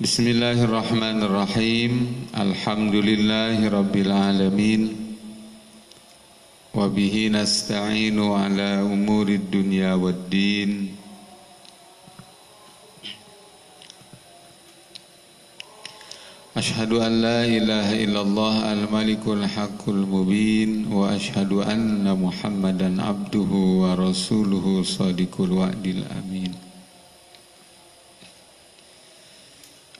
Bismillahirrahmanirrahim. Alhamdulillahirabbil alamin. Wa bihi nasta'inu ala umurid dunya waddin. Ashhadu an la ilaha illallah al-malikul haqqul mubin wa ashhadu anna Muhammadan abduhu wa rasuluhu shadiqul wa'dil amin.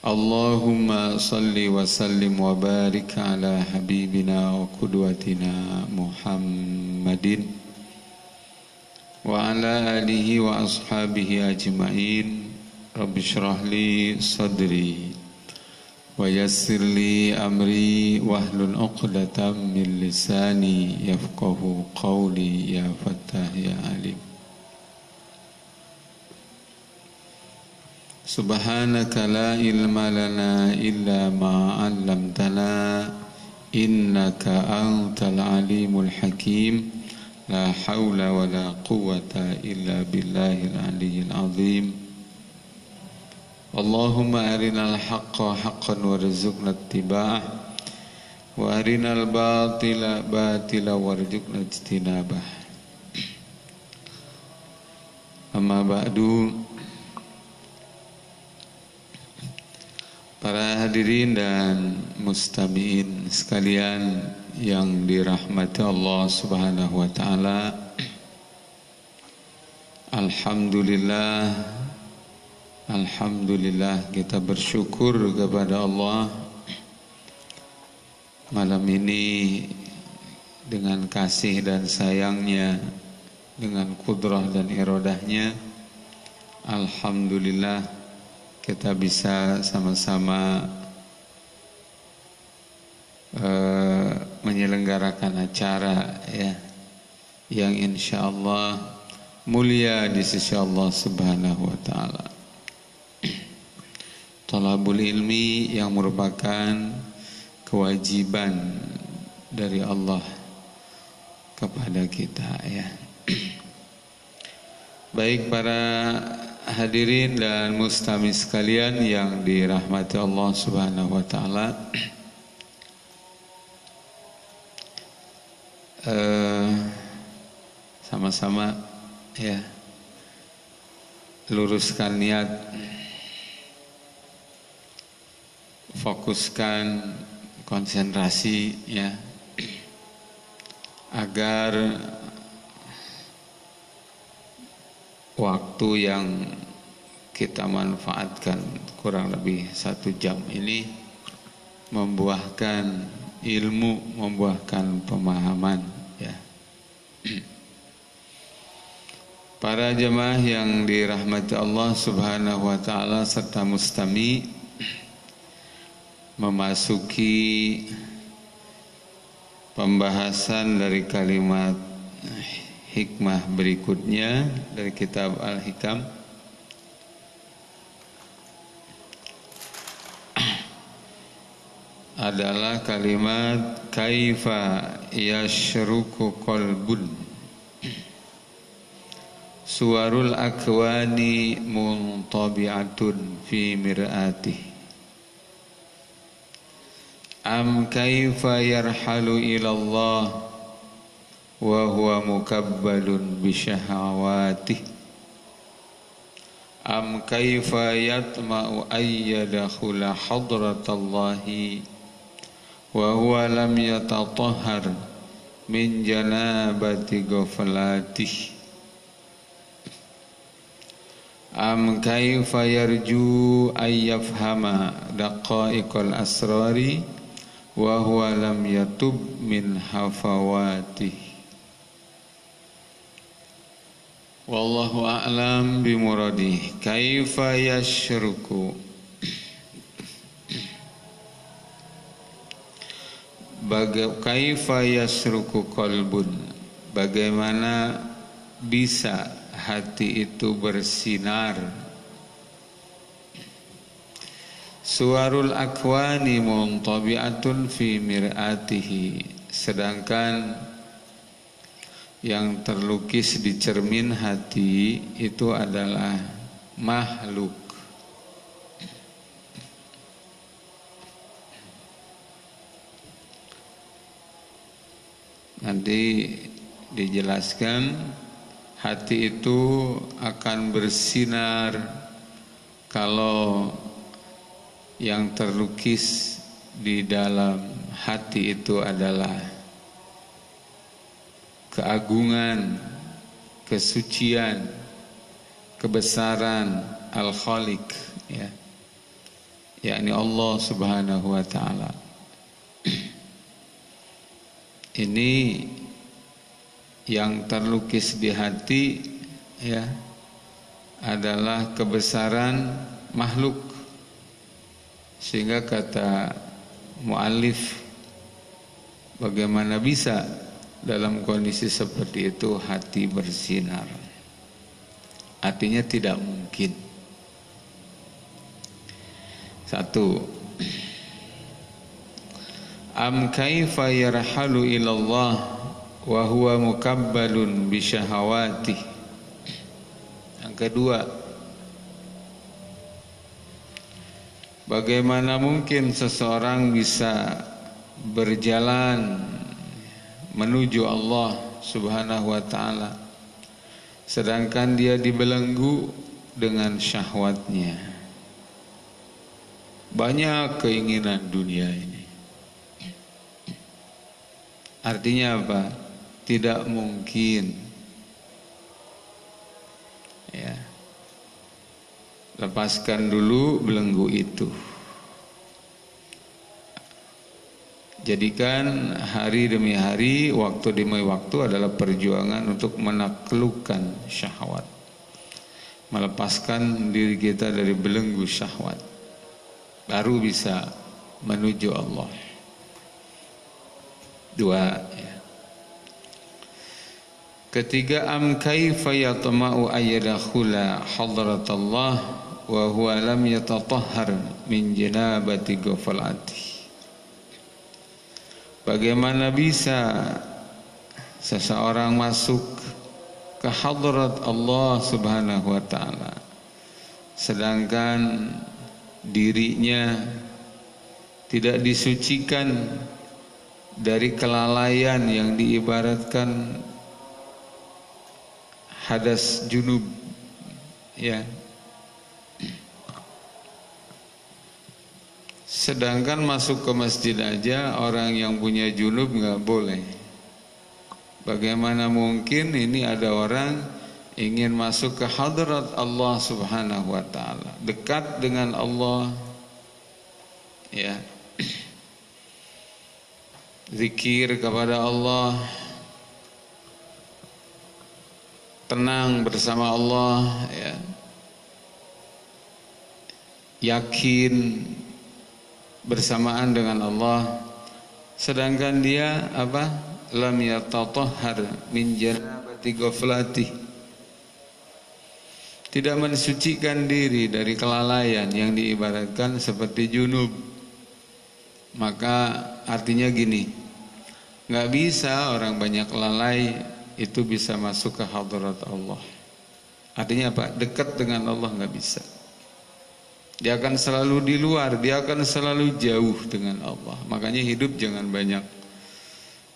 Allahumma salli wa sallim wa barik ala habibina wa qudwatina Muhammadin wa ala alihi wa ashabihi ajma'in. Rabbi shrah li sadri wa yassir li amri wahlul 'uqdatam min lisani yafqahu qawli ya Fattah ya Alim. Subhanaka la ilma lana illa ma 'allamtana innaka antal alimul hakim. La haula wa la quwwata illa billahil aliyyil azim. Allahumma arinal haqqa haqqan warzuqna ittiba'ah wa arinal batila batila warzuqna ijtinabah. Amma ba'du. Para hadirin dan mustami'in sekalian yang dirahmati Allah Subhanahu wa taala. Alhamdulillah kita bersyukur kepada Allah malam ini dengan kasih dan sayangnya, dengan kudrah dan iradahnya. Alhamdulillah kita bisa sama-sama menyelenggarakan acara yang insyaallah mulia di sisi Allah Subhanahu wa taala. Thalabul ilmi yang merupakan kewajiban dari Allah kepada kita Baik para hadirin dan mustami sekalian yang dirahmati Allah Subhanahu wa taala. Sama-sama luruskan niat, fokuskan konsentrasi agar waktu yang kita manfaatkan kurang lebih 1 jam ini membuahkan ilmu, membuahkan pemahaman Para jemaah yang dirahmati Allah Subhanahu wa taala serta mustami, memasuki pembahasan dari kalimat hikmah berikutnya dari kitab Al-Hikam. Adalah kalimat kaifa yashruku qalbun suwarul akwani muntabi'atun fi mir'atih am kaifa yarhalu ilallah wa huwa mukabbalun bisyahawatih am kaifa yatma'u ayyadakhula hadratallahi wa huwa lam yatatahhar min janabati ghaflatih am kaifa yarju ayyafhama daqa'iqal asrari wa huwa lam yatub min hafawatih. Wallahu a'lam bimuradih. Kaifa yashruku, kaifa yashruku qalbun, bagaimana bisa hati itu bersinar. Suwarul akwani muntabi'atun fi mir'atihi, sedangkan yang terlukis di cermin hati itu adalah makhluk. Nanti dijelaskan hati itu akan bersinar kalau yang terlukis di dalam hati itu adalah keagungan, kesucian, kebesaran Al-Khaliq, ya, yakni Allah Subhanahu wa taala. Ini yang terlukis di hati, ya, adalah kebesaran makhluk. Sehingga kata muallif, bagaimana bisa dalam kondisi seperti itu hati bersinar? Artinya tidak mungkin. Satu, am kaifa yarhalu ilallah wa huwa mukabbalun bi syahawati. Yang kedua, bagaimana mungkin seseorang bisa berjalan menuju Allah Subhanahu wa taala sedangkan dia dibelenggu dengan syahwatnya. Banyak keinginan dunia ini. Artinya apa? Tidak mungkin. Ya. Lepaskan dulu belenggu itu. Jadikan hari demi hari, waktu demi waktu adalah perjuangan untuk menaklukkan syahwat. Melepaskan diri kita dari belenggu syahwat. Baru bisa menuju Allah. Dua, ya. Ketiga, am kaifa yatma'u ayyadakhula hadratallah wa huwa lam yatatahhar min janabati ghaflati. Bagaimana bisa seseorang masuk ke hadrat Allah Subhanahu wa taala sedangkan dirinya tidak disucikan dari kelalaian yang diibaratkan hadas junub, ya. Sedangkan masuk ke masjid aja orang yang punya junub nggak boleh. Bagaimana mungkin ini ada orang ingin masuk ke hadrat Allah Subhanahu wa taala, dekat dengan Allah, ya. Zikir kepada Allah, tenang bersama Allah, ya. Yakin bersamaan dengan Allah, sedangkan dia apa? Lam yatatahhar min janabati ghaflati. Tidak mensucikan diri dari kelalaian yang diibaratkan seperti junub. Maka artinya gini, nggak bisa orang banyak lalai itu bisa masuk ke hadrat Allah. Artinya apa? Dekat dengan Allah nggak bisa. Dia akan selalu di luar, dia akan selalu jauh dengan Allah. Makanya hidup jangan banyak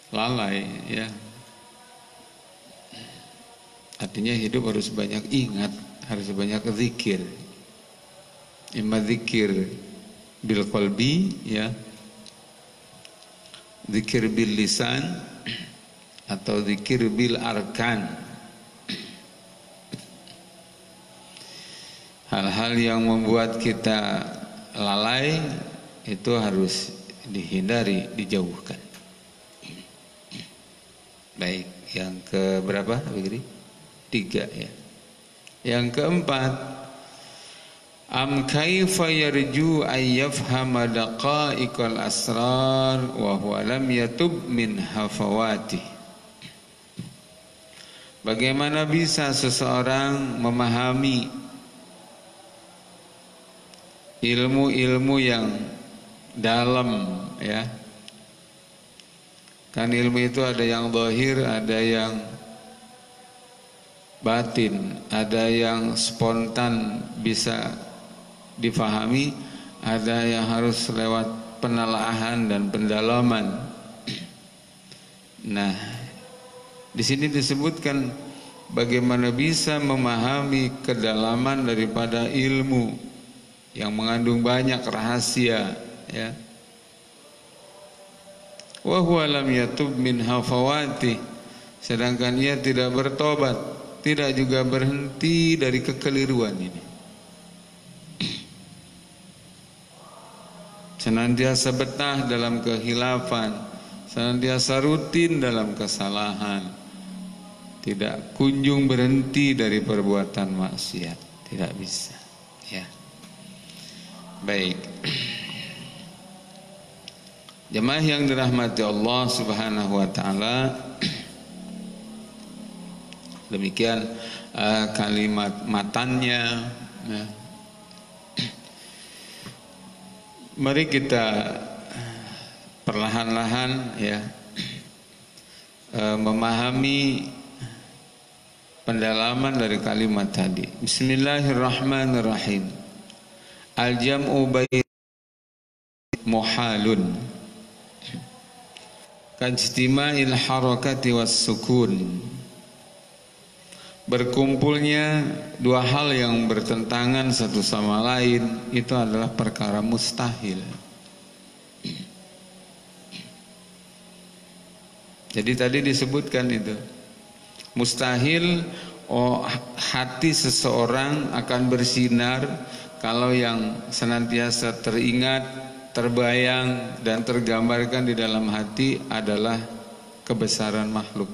lalai, ya. Artinya hidup harus banyak ingat, harus banyak zikir. Imma zikir bil qalbi, ya. Zikir bil lisan atau zikir bil arkan. Hal-hal yang membuat kita lalai itu harus dihindari, dijauhkan. Baik, yang ke berapa? Tiga, ya. Yang keempat, am kaifa yarju ay yafhama daqa'iqal asrar wa huwa lam yatub min hafawati. Bagaimana bisa seseorang memahami ilmu-ilmu yang dalam, ya. Kan ilmu itu ada yang zahir, ada yang batin, ada yang spontan bisa difahami, ada yang harus lewat penelaahan dan pendalaman. Nah, di sini disebutkan bagaimana bisa memahami kedalaman daripada ilmu yang mengandung banyak rahasia, ya. Wa huwa lam yatub min hafawati, sedangkan ia tidak bertobat, tidak juga berhenti dari kekeliruan ini. Senantiasa betah dalam kehilafan, senantiasa rutin dalam kesalahan, tidak kunjung berhenti dari perbuatan maksiat, tidak bisa, ya. Baik. Jemaah yang dirahmati Allah Subhanahu wa taala, demikian kalimat matannya, ya. Mari kita perlahan-lahan, ya, memahami pendalaman dari kalimat tadi. Bismillahirrahmanirrahim. Al-jam'u bain muhalun kajtima'il harakati was sukun. Berkumpulnya dua hal yang bertentangan satu sama lain itu adalah perkara mustahil. Jadi tadi disebutkan itu mustahil. Hati seseorang akan bersinar kalau yang senantiasa teringat, terbayang dan tergambarkan di dalam hati adalah kebesaran makhluk.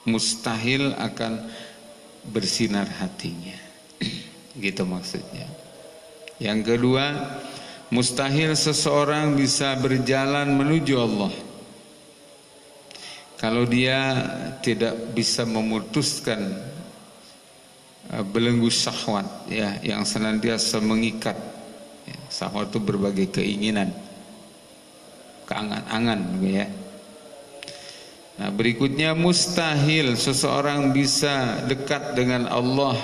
Mustahil akan bersinar hatinya. Gitu maksudnya. Yang kedua, mustahil seseorang bisa berjalan menuju Allah kalau dia tidak bisa memutuskan belenggu syahwat, ya, yang senantiasa mengikat, ya. Syahwat itu berbagai keinginan, keangan-angan, ya. Nah, berikutnya mustahil seseorang bisa dekat dengan Allah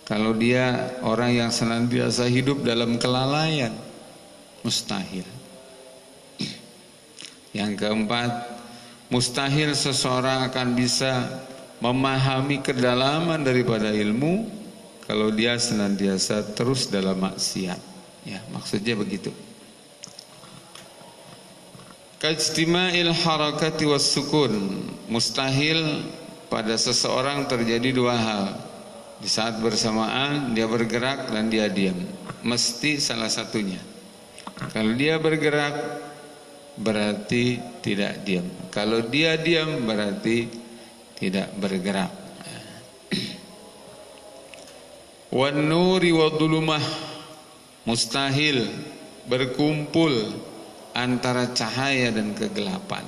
kalau dia orang yang senantiasa hidup dalam kelalaian. Mustahil. Yang keempat, mustahil seseorang akan bisa memahami kedalaman daripada ilmu kalau dia senantiasa terus dalam maksiat. Ya, maksudnya begitu. Kajtima'il harakati was sukun. Mustahil pada seseorang terjadi dua hal. Di saat bersamaan dia bergerak dan dia diam. Mesti salah satunya. Kalau dia bergerak berarti tidak diam. Kalau dia diam berarti tidak bergerak. Wan nuri wa dhulumah. Mustahil berkumpul antara cahaya dan kegelapan.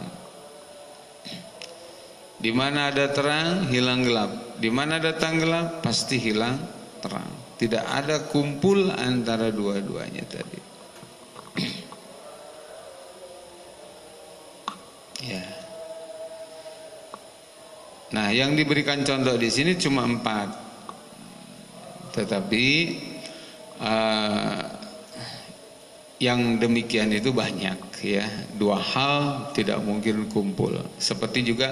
Di mana ada terang, hilang gelap. Di mana ada gelap, pasti hilang terang. Tidak ada kumpul antara dua-duanya tadi. Ya. Nah, yang diberikan contoh di sini cuma 4. Tetapi yang demikian itu banyak, ya. Dua hal tidak mungkin kumpul. Seperti juga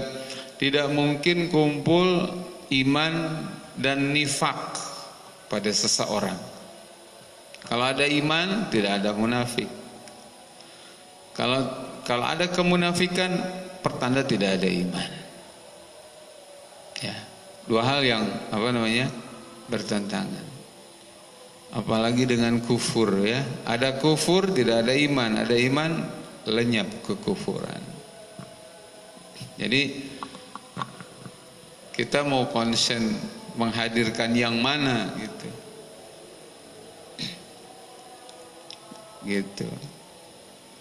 tidak mungkin kumpul iman dan nifak pada seseorang. Kalau ada iman, tidak ada munafik. Kalau ada kemunafikan, pertanda tidak ada iman. Ya, dua hal yang bertentangan. Apalagi dengan kufur, ya. Ada kufur, tidak ada iman. Ada iman, lenyap kekufuran. Jadi kita mau konsen menghadirkan yang mana gitu. Gitu.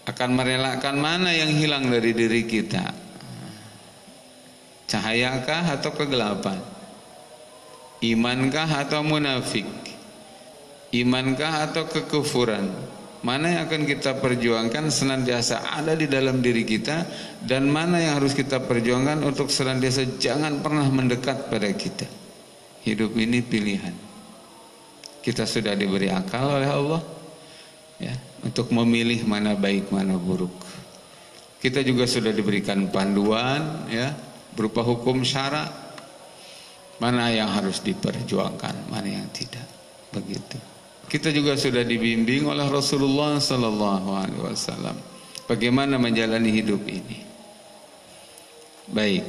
Akan merelakan mana yang hilang dari diri kita? Cahayakah atau kegelapan? Imankah atau munafik? Imankah atau kekufuran? Mana yang akan kita perjuangkan senantiasa ada di dalam diri kita, dan mana yang harus kita perjuangkan untuk senantiasa jangan pernah mendekat pada kita. Hidup ini pilihan. Kita sudah diberi akal oleh Allah, ya, untuk memilih mana baik mana buruk. Kita juga sudah diberikan panduan ya berupa hukum syara, mana yang harus diperjuangkan, mana yang tidak. Begitu. Kita juga sudah dibimbing oleh Rasulullah sallallahu alaihi wasallam bagaimana menjalani hidup ini. Baik.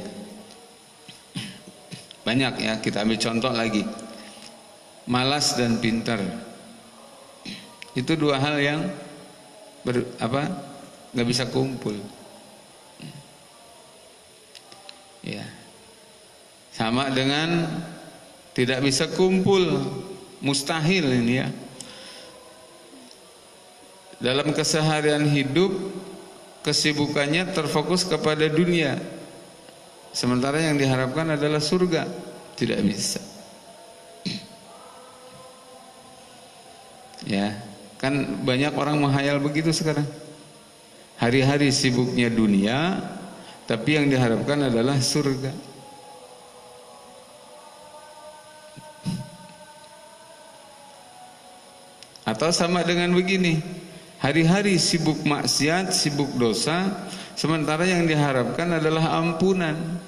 Banyak ya, kita ambil contoh lagi. Malas dan pintar. Itu dua hal yang nggak bisa kumpul. Ya. Sama dengan tidak bisa kumpul, mustahil ini ya. Dalam keseharian hidup, kesibukannya terfokus kepada dunia, sementara yang diharapkan adalah surga. Tidak bisa. Ya, kan banyak orang menghayal begitu sekarang. Hari-hari sibuknya dunia, tapi yang diharapkan adalah surga. Atau sama dengan begini, hari-hari sibuk maksiat, sibuk dosa, sementara yang diharapkan adalah ampunan.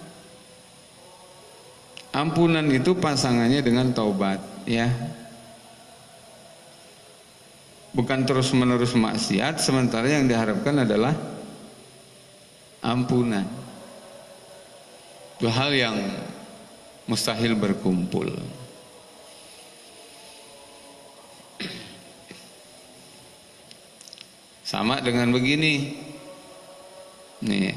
Ampunan itu pasangannya dengan taubat, ya. Bukan terus-menerus maksiat, sementara yang diharapkan adalah ampunan. Itu hal yang mustahil berkumpul. Sama dengan begini, nih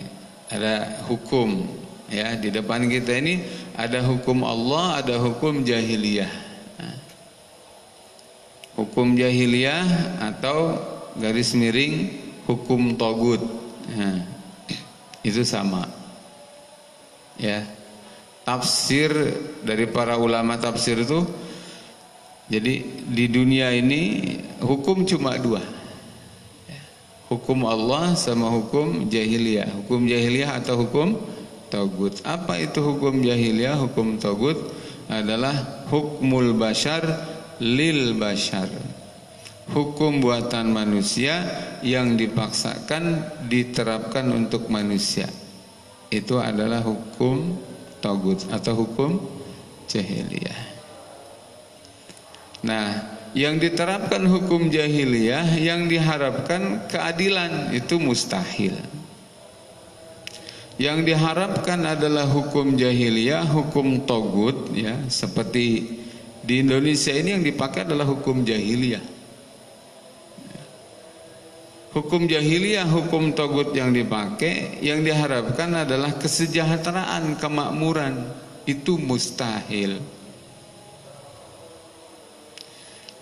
ada hukum ya di depan kita ini, ada hukum Allah, ada hukum jahiliyah. Hukum jahiliyah atau garis miring hukum togut, itu sama. Ya, tafsir dari para ulama tafsir itu, jadi di dunia ini hukum cuma dua. Hukum Allah sama hukum jahiliyah. Hukum jahiliyah atau hukum tagut. Apa itu hukum jahiliyah? Hukum tagut adalah hukmul bashar lil bashar. Hukum buatan manusia yang dipaksakan diterapkan untuk manusia. Itu adalah hukum tagut atau hukum jahiliyah. Nah, yang diterapkan hukum jahiliyah, yang diharapkan keadilan, itu mustahil. Yang diharapkan adalah hukum jahiliyah, hukum togut, ya, seperti di Indonesia ini yang dipakai adalah hukum jahiliyah. Hukum jahiliyah, hukum togut yang dipakai, yang diharapkan adalah kesejahteraan, kemakmuran, itu mustahil.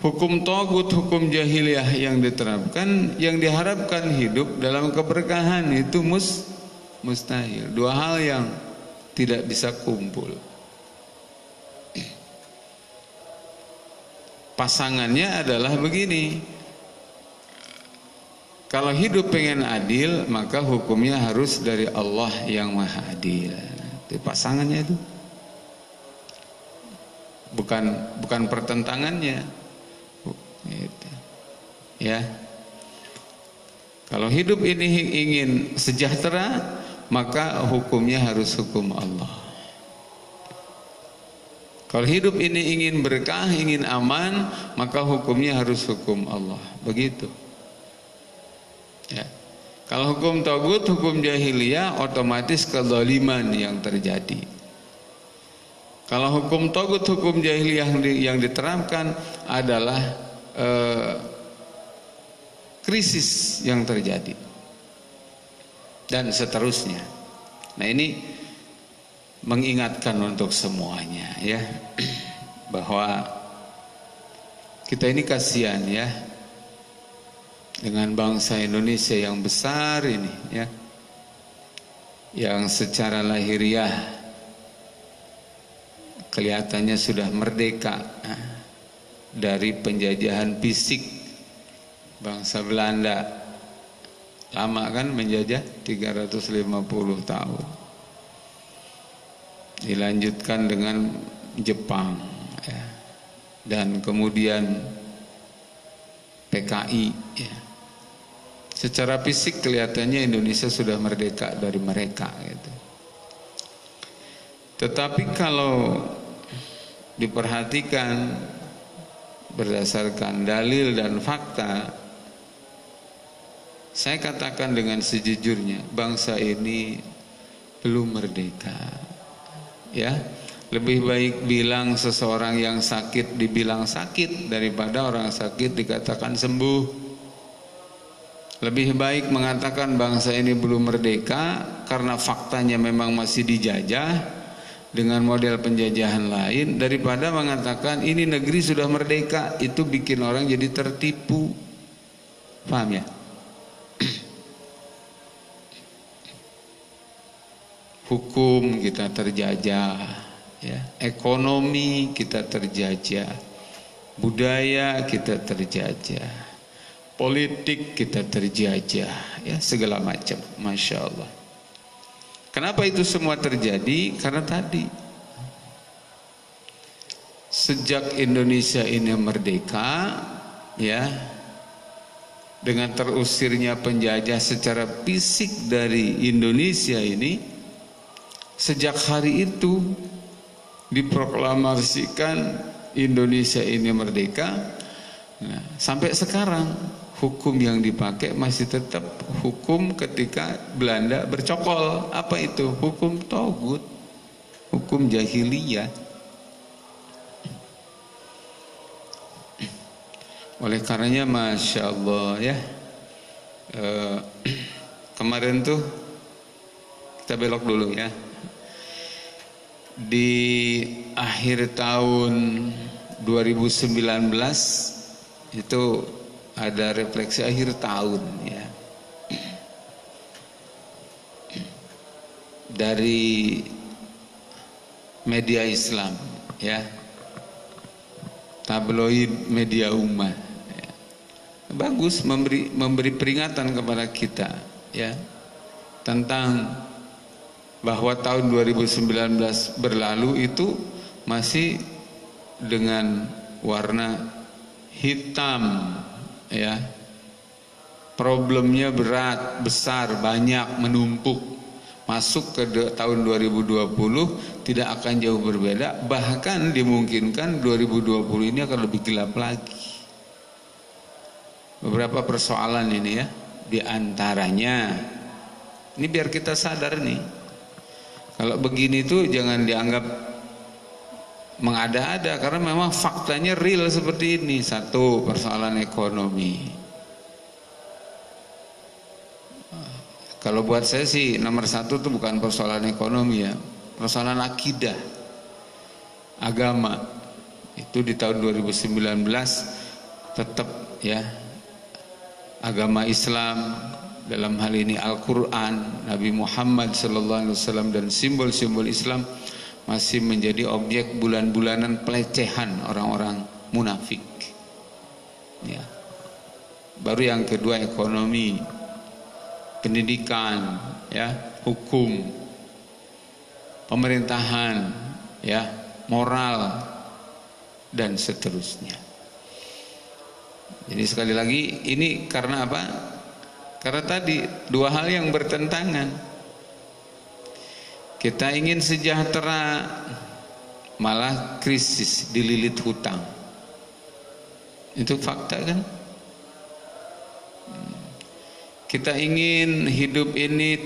Hukum togut, hukum jahiliyah yang diterapkan, yang diharapkan hidup dalam keberkahan, itu mustahil. Dua hal yang tidak bisa kumpul. Pasangannya adalah begini, kalau hidup pengen adil, maka hukumnya harus dari Allah yang maha adil. Itu pasangannya itu, bukan pertentangannya. Gitu. Ya, kalau hidup ini ingin sejahtera, maka hukumnya harus hukum Allah. Kalau hidup ini ingin berkah, ingin aman, maka hukumnya harus hukum Allah. Begitu. Ya. Kalau hukum tagut, hukum jahiliyah, otomatis kezaliman yang terjadi. Kalau hukum tagut, hukum jahiliyah yang diterapkan adalah krisis yang terjadi dan seterusnya. Nah, ini mengingatkan untuk semuanya ya, bahwa kita ini kasihan ya dengan bangsa Indonesia yang besar ini ya, yang secara lahiriah kelihatannya sudah merdeka dari penjajahan fisik bangsa Belanda. Lama kan menjajah, 350 tahun. Dilanjutkan dengan Jepang ya. Dan kemudian PKI ya. Secara fisik kelihatannya Indonesia sudah merdeka dari mereka gitu. Tetapi kalau diperhatikan berdasarkan dalil dan fakta, saya katakan dengan sejujurnya, bangsa ini belum merdeka. Ya, lebih baik bilang seseorang yang sakit dibilang sakit daripada orang sakit dikatakan sembuh. Lebih baik mengatakan bangsa ini belum merdeka karena faktanya memang masih dijajah dengan model penjajahan lain, daripada mengatakan ini negeri sudah merdeka. Itu bikin orang jadi tertipu. Paham ya? Hukum kita terjajah, ya. Ekonomi kita terjajah, budaya kita terjajah, politik kita terjajah, ya, segala macam. Masya Allah. Kenapa itu semua terjadi? Karena tadi, sejak Indonesia ini merdeka, ya, dengan terusirnya penjajah secara fisik dari Indonesia ini, sejak hari itu diproklamasikan Indonesia ini merdeka. Nah, sampai sekarang hukum yang dipakai masih tetap hukum ketika Belanda bercokol. Apa itu? Hukum togut, hukum jahiliyah. Oleh karenanya Masya Allah, ya, kemarin tuh kita belok dulu ya, di akhir tahun 2019 itu ada refleksi akhir tahun, ya, dari media Islam, ya, tabloid media umat, ya. Bagus memberi peringatan kepada kita, ya, tentang bahwa tahun 2019 berlalu itu masih dengan warna hitam, ya, problemnya berat, besar, banyak, menumpuk. Masuk ke tahun 2020 tidak akan jauh berbeda, bahkan dimungkinkan 2020 ini akan lebih gelap lagi. Beberapa persoalan ini, ya, diantaranya ini biar kita sadar nih, kalau begini tuh jangan dianggap mengada-ada, karena memang faktanya real seperti ini. Satu, persoalan ekonomi. Kalau buat saya sih nomor satu itu bukan persoalan ekonomi, ya, persoalan akidah, agama. Itu di tahun 2019 tetap, ya, agama Islam, dalam hal ini Al-Quran, Nabi Muhammad SAW dan simbol-simbol Islam masih menjadi objek bulan-bulanan pelecehan orang-orang munafik, ya. Baru yang kedua ekonomi, pendidikan, ya, hukum, pemerintahan, ya, moral, dan seterusnya. Jadi sekali lagi ini karena apa? Karena tadi dua hal yang bertentangan. Kita ingin sejahtera, malah krisis, dililit hutang. Itu fakta kan? Kita ingin hidup ini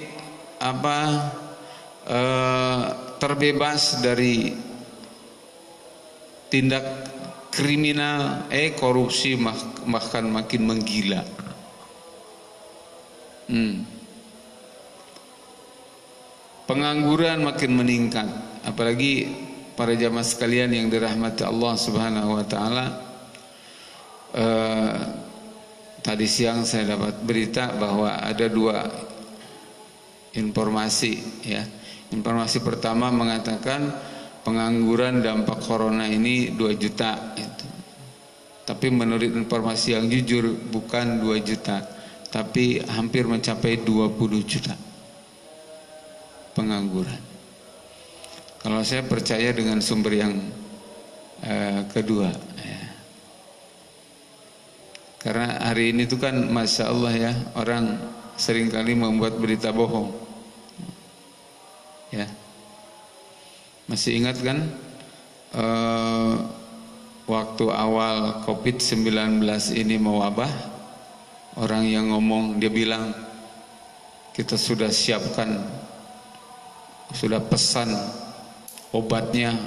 terbebas dari tindak kriminal, korupsi bahkan makin menggila. Pengangguran makin meningkat, apalagi para jamaah sekalian yang dirahmati Allah Subhanahu wa taala. Tadi siang saya dapat berita bahwa ada dua informasi, ya. Informasi pertama mengatakan pengangguran dampak corona ini 2 juta itu. Tapi menurut informasi yang jujur bukan 2 juta, tapi hampir mencapai 20 juta pengangguran. Kalau saya percaya dengan sumber yang kedua, ya. Karena hari ini tuh kan Masya Allah ya, orang seringkali membuat berita bohong. Ya, masih ingat kan waktu awal COVID-19 ini mewabah, orang yang ngomong dia bilang kita sudah siapkan, sudah pesan obatnya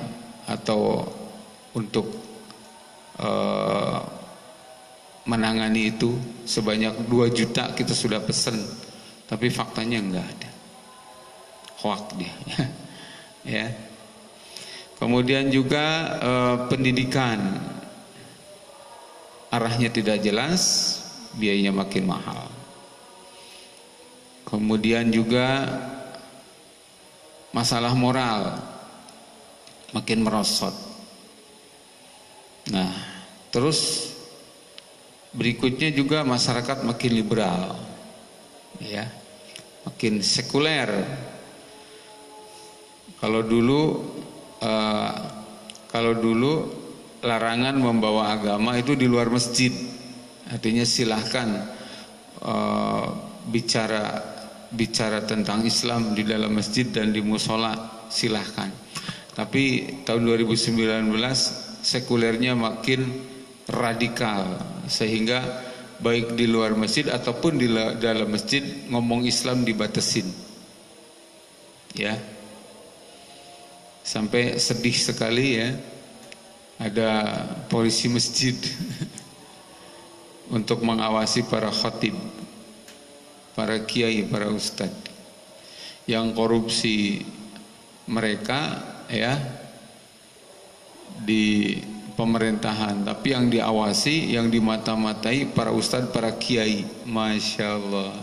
atau untuk menangani itu sebanyak 2 juta kita sudah pesan, tapi faktanya enggak ada, hoax dia. Ya. Kemudian juga pendidikan arahnya tidak jelas, biayanya makin mahal. Kemudian juga masalah moral makin merosot. Nah, terus berikutnya juga masyarakat makin liberal, ya, makin sekuler. Kalau dulu larangan membawa agama itu di luar masjid, artinya silahkan bicara tentang Islam di dalam masjid dan di musola, silahkan. Tapi tahun 2019 sekulernya makin radikal, sehingga baik di luar masjid ataupun di dalam masjid ngomong Islam dibatasin. Ya. Sampai sedih sekali ya, ada polisi masjid untuk mengawasi para khatib, para kiai, para ustadz yang korupsi mereka ya di pemerintahan, tapi yang diawasi, yang dimata-matai para ustadz, para kiai. Masya Allah.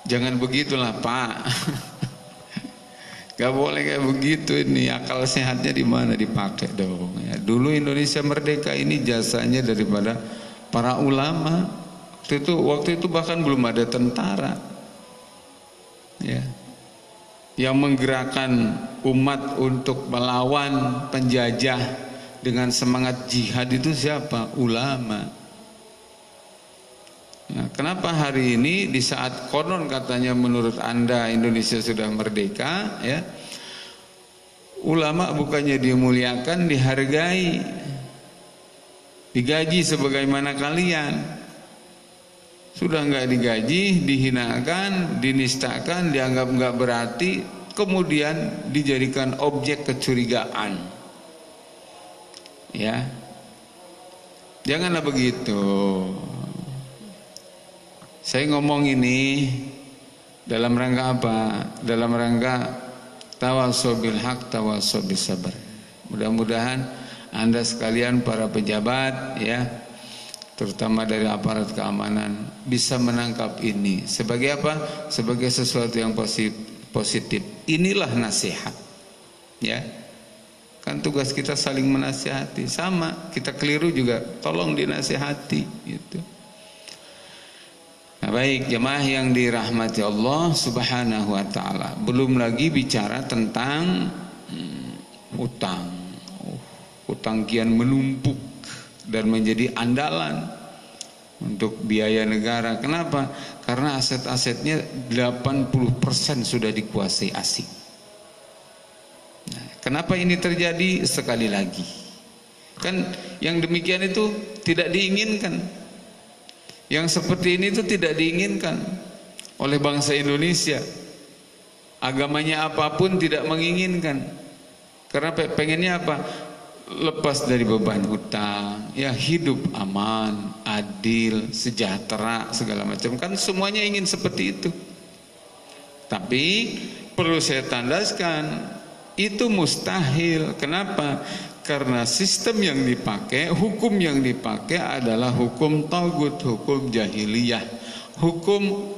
Jangan begitulah Pak. Gak boleh kayak begitu, ini akal sehatnya di mana dipakai dong ya. Dulu Indonesia merdeka ini jasanya daripada para ulama. Waktu itu bahkan belum ada tentara ya, yang menggerakkan umat untuk melawan penjajah dengan semangat jihad itu siapa? Ulama. Nah, kenapa hari ini di saat konon katanya menurut Anda Indonesia sudah merdeka ya, ulama bukannya dimuliakan, dihargai, digaji sebagaimana kalian? Sudah nggak digaji, dihinakan, dinistakan, dianggap nggak berarti, kemudian dijadikan objek kecurigaan. Ya, janganlah begitu. Saya ngomong ini dalam rangka apa? Dalam rangka tawasau bil haq, tawasau bis sabr. Mudah-mudahan Anda sekalian para pejabat ya, terutama dari aparat keamanan, bisa menangkap ini sebagai apa? Sebagai sesuatu yang positif. Inilah nasihat. Ya. Kan tugas kita saling menasihati. Sama, kita keliru juga tolong dinasihati gitu. Nah, baik jemaah yang dirahmati Allah Subhanahu wa taala. Belum lagi bicara tentang hutang. Hutang kian menumpuk dan menjadi andalan untuk biaya negara. Kenapa? Karena aset-asetnya 80% sudah dikuasai asing. Nah, kenapa ini terjadi? Sekali lagi, kan yang demikian itu tidak diinginkan. Yang seperti ini itu tidak diinginkan oleh bangsa Indonesia. Agamanya apapun tidak menginginkan. Karena pengennya apa? Lepas dari beban hutang, ya hidup aman, adil, sejahtera, segala macam. Kan semuanya ingin seperti itu. Tapi perlu saya tandaskan, itu mustahil. Kenapa? Karena sistem yang dipakai, hukum yang dipakai adalah hukum tagut, hukum jahiliyah, hukum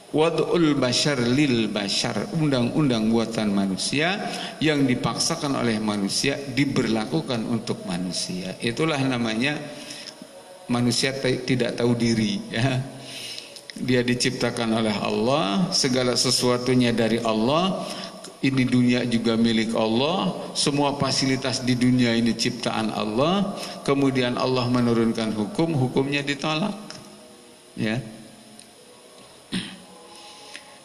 wad'ul bashar lil bashar, undang-undang buatan manusia yang dipaksakan oleh manusia diberlakukan untuk manusia. Itulah namanya manusia tidak tahu diri ya. Dia diciptakan oleh Allah, segala sesuatunya dari Allah. ini dunia juga milik Allah, semua fasilitas di dunia ini ciptaan Allah, kemudian Allah menurunkan hukum, hukumnya ditolak. Ya.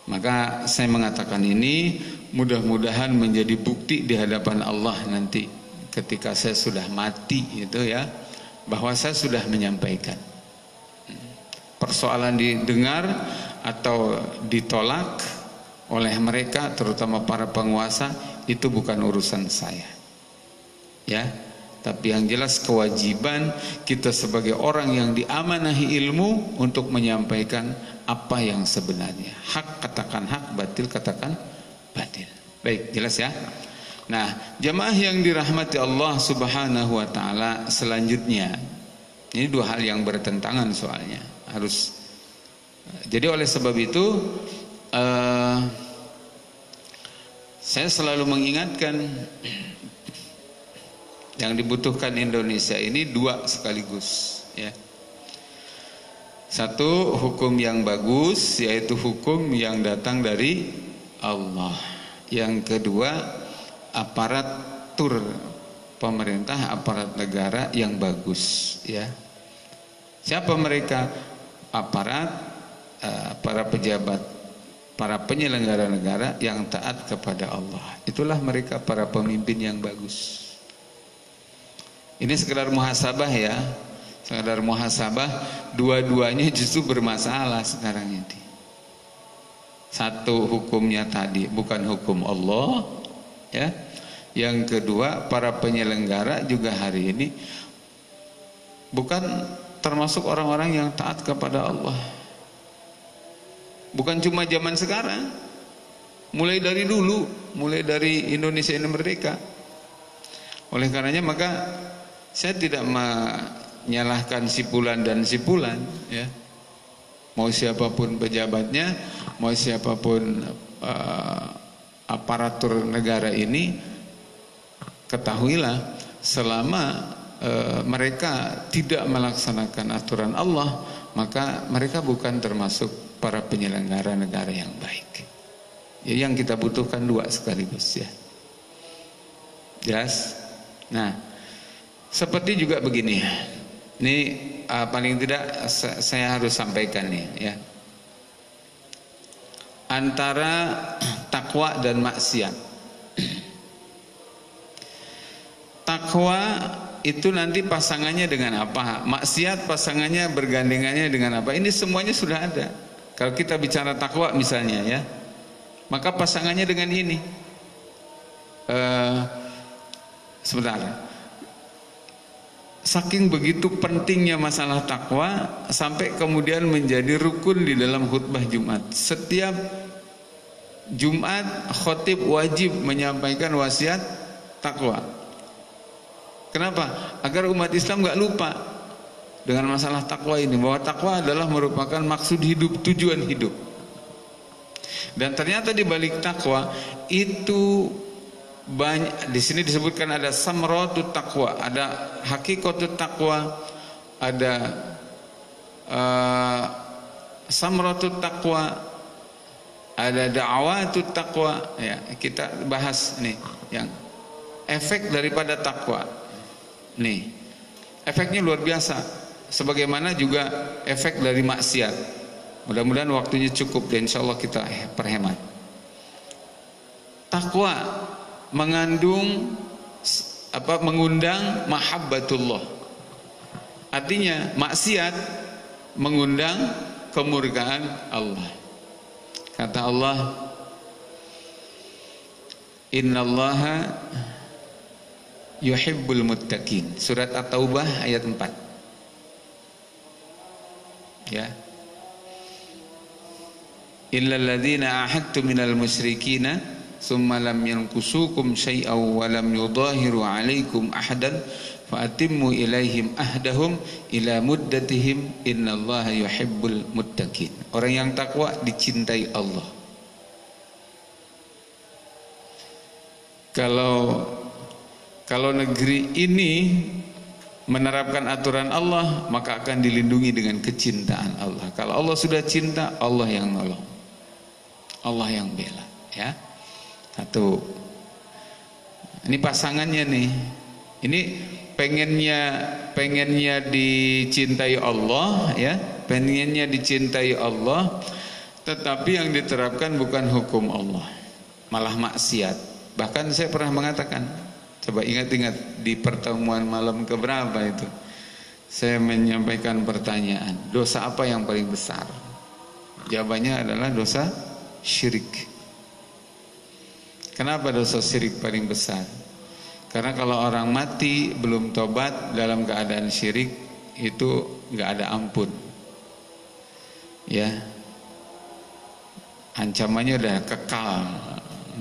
Maka saya mengatakan ini mudah-mudahan menjadi bukti di hadapan Allah nanti ketika saya sudah mati itu ya, bahwa saya sudah menyampaikan. Persoalan didengar atau ditolak oleh mereka, terutama para penguasa, itu bukan urusan saya. Ya, tapi yang jelas kewajiban kita sebagai orang yang diamanahi ilmu untuk menyampaikan apa yang sebenarnya. Hak katakan hak, batil katakan batil. Baik, jelas ya. Nah, jamaah yang dirahmati Allah Subhanahu wa taala, selanjutnya ini dua hal yang bertentangan soalnya. Harus. Jadi oleh sebab itu saya selalu mengingatkan yang dibutuhkan Indonesia ini dua sekaligus ya. Satu, hukum yang bagus, yaitu hukum yang datang dari Allah. Yang kedua, aparatur pemerintah, aparat negara yang bagus ya. Siapa mereka? Aparat, para pejabat, para penyelenggara negara yang taat kepada Allah. Itulah mereka para pemimpin yang bagus. Ini sekedar muhasabah ya. Sekedar muhasabah, dua-duanya justru bermasalah sekarang ini. Satu, hukumnya tadi bukan hukum Allah ya. Yang kedua, para penyelenggara juga hari ini bukan termasuk orang-orang yang taat kepada Allah. Bukan cuma zaman sekarang, mulai dari dulu, mulai dari Indonesia ini merdeka. Oleh karenanya maka saya tidak menyalahkan sipulan dan sipulan ya. Mau siapapun pejabatnya, mau siapapun aparatur negara ini, ketahuilah selama mereka tidak melaksanakan aturan Allah, maka mereka bukan termasuk para penyelenggara negara yang baik. Ya, yang kita butuhkan dua sekaligus ya. Jelas? Nah, seperti juga begini. Ini paling tidak saya harus sampaikan nih ya. Antara takwa dan maksiat. Takwa itu nanti pasangannya dengan apa? Maksiat pasangannya bergandengannya dengan apa? Ini semuanya sudah ada. Kalau kita bicara takwa misalnya ya, maka pasangannya dengan ini. Sebentar. Saking begitu pentingnya masalah takwa sampai kemudian menjadi rukun di dalam khutbah Jumat. Setiap Jumat khotib wajib menyampaikan wasiat takwa. Kenapa? Agar umat Islam nggak lupa dengan masalah takwa ini, bahwa takwa adalah merupakan maksud hidup, tujuan hidup. Dan ternyata di balik takwa itu banyak, di sini disebutkan ada samratut takwa, ada hakikatut takwa, ada samratut takwa, ada da'awatut takwa ya. Kita bahas nih yang efek daripada takwa. Nih, efeknya luar biasa. Sebagaimana juga efek dari maksiat. Mudah-mudahan waktunya cukup dan insya Allah kita perhemat. Takwa mengandung mengundang mahabbatullah. Artinya maksiat mengundang kemurkaan Allah. Kata Allah, innallaha yuhibbul muttaqin. Surat At-Taubah ayat 4. Ya. Illal ladzina ahadtum minal musyrikina summa lam yankusukum syai'aw wa lam yudahiru 'alaikum ahadan fa'atimmu ilaihim ahdahum ila muddatihim innallaha yuhibbul muttaqin. Orang yang takwa dicintai Allah. Kalau negeri ini menerapkan aturan Allah, maka akan dilindungi dengan kecintaan Allah. Kalau Allah sudah cinta, Allah yang nolong, Allah yang bela ya. Satu. Ini pasangannya nih. Ini pengennya dicintai Allah ya, pengennya dicintai Allah, tetapi yang diterapkan bukan hukum Allah, malah maksiat. Bahkan saya pernah mengatakan, coba ingat-ingat di pertemuan malam keberapa itu, saya menyampaikan pertanyaan, dosa apa yang paling besar? Jawabannya adalah dosa syirik. Kenapa dosa syirik paling besar? Karena kalau orang mati belum tobat dalam keadaan syirik, itu nggak ada ampun. Ya, ancamannya udah kekal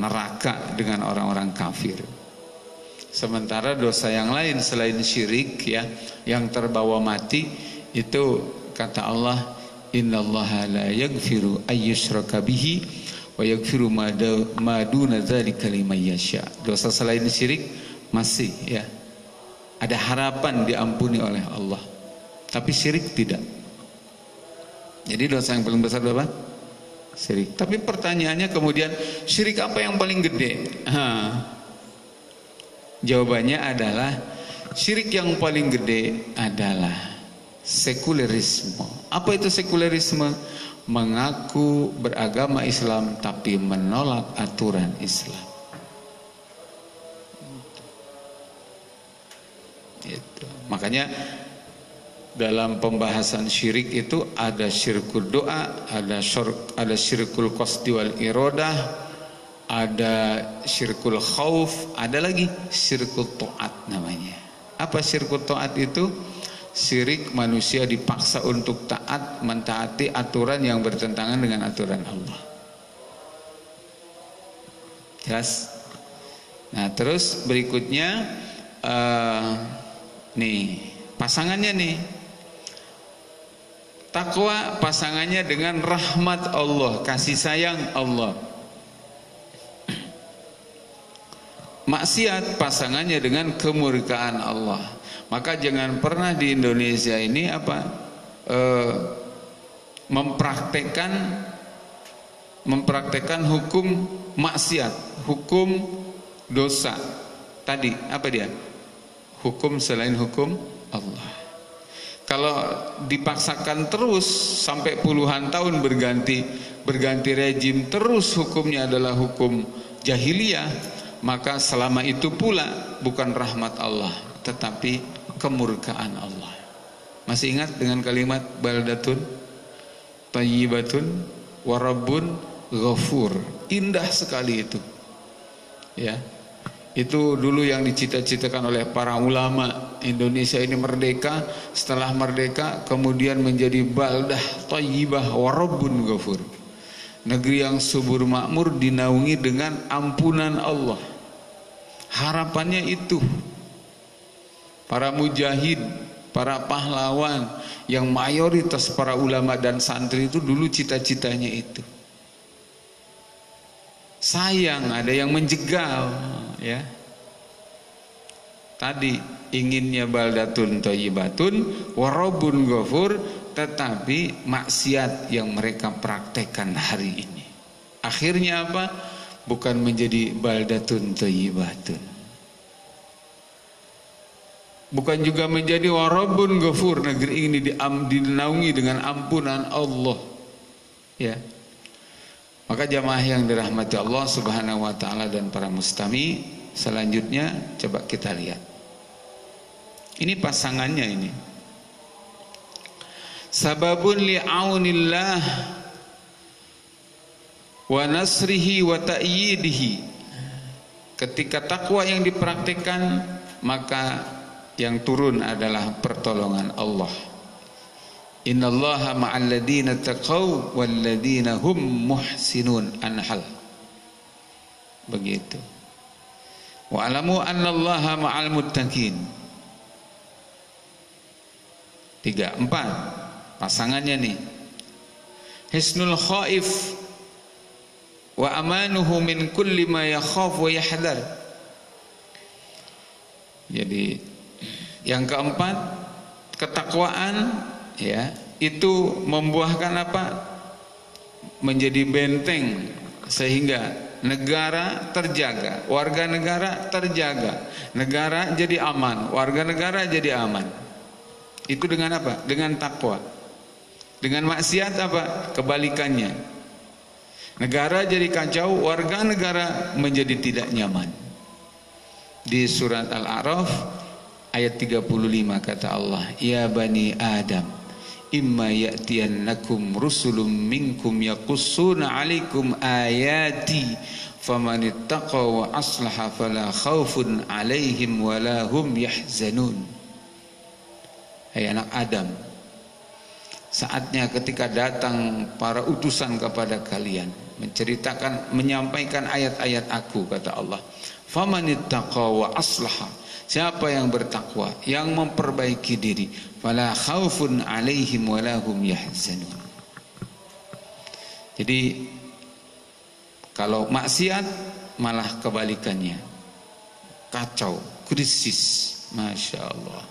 neraka dengan orang-orang kafir. Sementara dosa yang lain selain syirik ya, yang terbawa mati, itu kata Allah, innallaha la yaghfiru ayyushraka bihi wa yaghfiru ma duna dzalika liman yasha. Dosa selain syirik masih ya ada harapan diampuni oleh Allah, tapi syirik tidak. Jadi dosa yang paling besar apa? Syirik. Tapi pertanyaannya kemudian, syirik apa yang paling gede? Jawabannya adalah syirik yang paling gede adalah sekulerisme. Apa itu sekulerisme? Mengaku beragama Islam tapi menolak aturan Islam. Itu. Makanya dalam pembahasan syirik itu ada syirkul doa, ada syirkul qasdi wal iradah, ada syirkul khauf, ada lagi syirkul ta'at namanya. Apa syirkul ta'at itu? Syirik manusia dipaksa untuk taat, mentaati aturan yang bertentangan dengan aturan Allah. Jelas? Nah, terus berikutnya nih pasangannya nih, takwa pasangannya dengan rahmat Allah, kasih sayang Allah. Maksiat pasangannya dengan kemurkaan Allah. Maka jangan pernah di Indonesia ini mempraktekkan hukum maksiat, hukum dosa. Tadi apa dia? Hukum selain hukum Allah. Kalau dipaksakan terus sampai puluhan tahun berganti rejim terus, hukumnya adalah hukum jahiliyah, maka selama itu pula bukan rahmat Allah tetapi kemurkaan Allah. Masih ingat dengan kalimat baldatun thayyibatun wa rabbun ghafur? Indah sekali itu. Ya. Itu dulu yang dicita-citakan oleh para ulama. Indonesia ini merdeka, setelah merdeka kemudian menjadi baldah thayyibah wa rabbun ghafur. Negeri yang subur makmur dinaungi dengan ampunan Allah. Harapannya itu. Para mujahid, para pahlawan, yang mayoritas para ulama dan santri itu dulu cita-citanya itu. Sayang ada yang menjegal ya. Tadi inginnya baldatun thayyibatun wa rabbun ghafur, tetapi maksiat yang mereka praktekkan hari ini akhirnya apa? Bukan menjadi baldatun thayyibatun, bukan juga menjadi wa rabbun ghafur. Negeri ini dinaungi dengan ampunan Allah ya. Maka jamaah yang dirahmati Allah Subhanahu wa taala dan para mustami, selanjutnya coba kita lihat. Ini pasangannya ini. Sababun li'aunillah wa nasrihi wa ta'yidihi. Ketika takwa yang dipraktikkan, maka yang turun adalah pertolongan Allah. Innallaha ma'al ladina taqaw wal ladina hum muhsinun. Anhal. Begitu. Wa alamu annallaha ma'al muttaqin. 3, 4 pasangannya nih. Hisnul khaif wa amanuhu min kulli ma yakhaf wa yahdar. Jadi yang keempat, ketakwaan ya, itu membuahkan apa? Menjadi benteng sehingga negara terjaga, warga negara terjaga, negara jadi aman, warga negara jadi aman. Itu dengan apa? Dengan takwa. Dengan maksiat apa? Kebalikannya. Negara jadi kacau, warga negara menjadi tidak nyaman. Di surat Al-A'raf ayat 35 kata Allah, ya bani Adam, imma ya'tiyannakum rusulun minkum yaqussuna 'alaikum ayati famanittaqa wa aslaha fala khaufun 'alaihim wala hum yahzanun. Hai anak Adam, saatnya ketika datang para utusan kepada kalian menceritakan, menyampaikan ayat-ayat aku, kata Allah, famanittaqa wa aslaha, siapa yang bertakwa, yang memperbaiki diri, fala khaufun 'alaihim wala hum yahzanun. Jadi kalau maksiat malah kebalikannya, kacau, krisis. Masya Allah.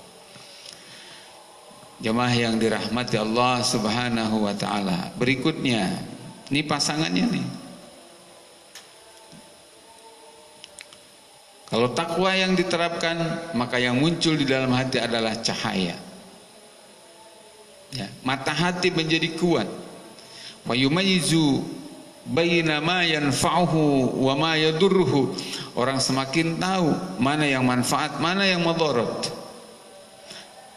Jemaah yang dirahmati Allah Subhanahu wa ta'ala, berikutnya ini pasangannya nih. Kalau takwa yang diterapkan, maka yang muncul di dalam hati adalah cahaya. Ya, mata hati menjadi kuat. Wa yumayyizu baina ma yanfa'uhu wa ma yadurruhu. Orang semakin tahu mana yang manfaat, mana yang mudarat.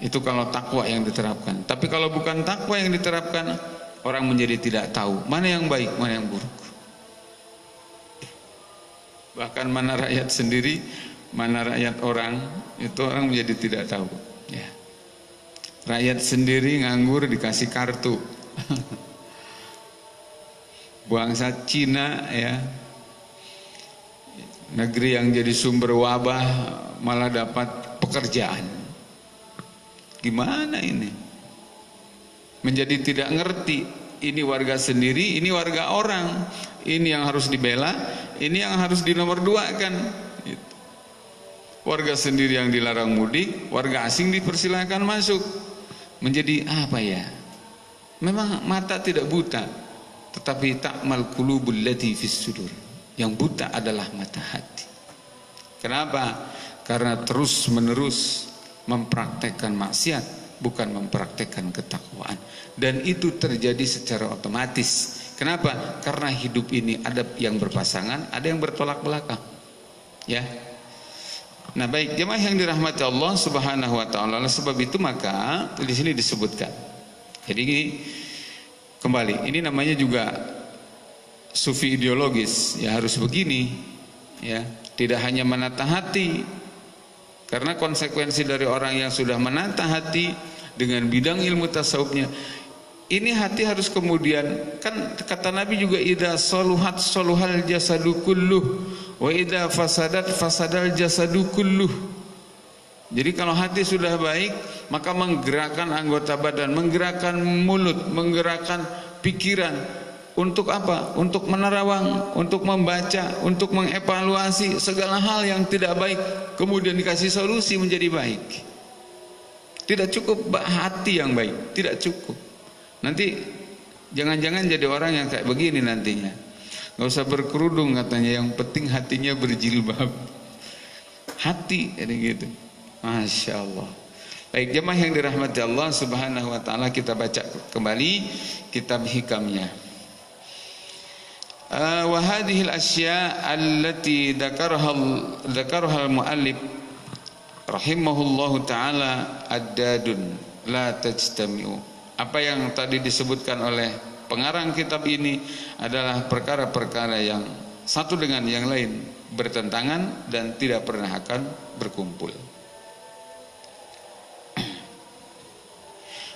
Itu kalau takwa yang diterapkan. Tapi kalau bukan takwa yang diterapkan, orang menjadi tidak tahu mana yang baik, mana yang buruk. Bahkan mana rakyat sendiri, mana rakyat orang, itu orang menjadi tidak tahu. Ya. Rakyat sendiri nganggur dikasih kartu. Bangsa Cina, ya, negeri yang jadi sumber wabah malah dapat pekerjaan. Gimana ini? Menjadi tidak ngerti. Ini warga sendiri, ini warga orang. Ini yang harus dibela, ini yang harus dinomorduakan. Warga sendiri yang dilarang mudik, warga asing dipersilahkan masuk. Menjadi apa ya? Memang mata tidak buta, tetapi ta'mal qulubul lati fis sudur. Yang buta adalah mata hati. Kenapa? Karena terus menerus mempraktekkan maksiat, bukan mempraktekkan ketakwaan. Dan itu terjadi secara otomatis. Kenapa? Karena hidup ini ada yang berpasangan, ada yang bertolak belakang. Ya. Nah, baik jemaah yang dirahmati Allah Subhanahu wa taala, sebab itu maka di sini disebutkan. Jadi ini kembali, ini namanya juga sufi ideologis, ya harus begini, ya. Tidak hanya menata hati, karena konsekuensi dari orang yang sudah menata hati dengan bidang ilmu tasawufnya, ini hati harus kemudian, kan kata Nabi juga, idza saluhat saluhal jasadu kulluh wa idza fasadat fasadal jasadu kulluh. Jadi kalau hati sudah baik, maka menggerakkan anggota badan, menggerakkan mulut, menggerakkan pikiran. Untuk apa? Untuk menerawang, untuk membaca, untuk mengevaluasi segala hal yang tidak baik, kemudian dikasih solusi menjadi baik. Tidak cukup hati yang baik, tidak cukup. Nanti jangan-jangan jadi orang yang kayak begini nantinya. Gak usah berkerudung katanya, yang penting hatinya berjilbab. Hati jadi gitu. Masya Allah. Baik jemaah yang dirahmati Allah Subhanahu wa ta'ala, kita baca kembali kitab hikamnya. Wa hadhil asya' allati dzakaraha al-muallif rahimahullahu taala addadun la tajtami'u. Apa yang tadi disebutkan oleh pengarang kitab ini adalah perkara-perkara yang satu dengan yang lain bertentangan dan tidak pernah akan berkumpul.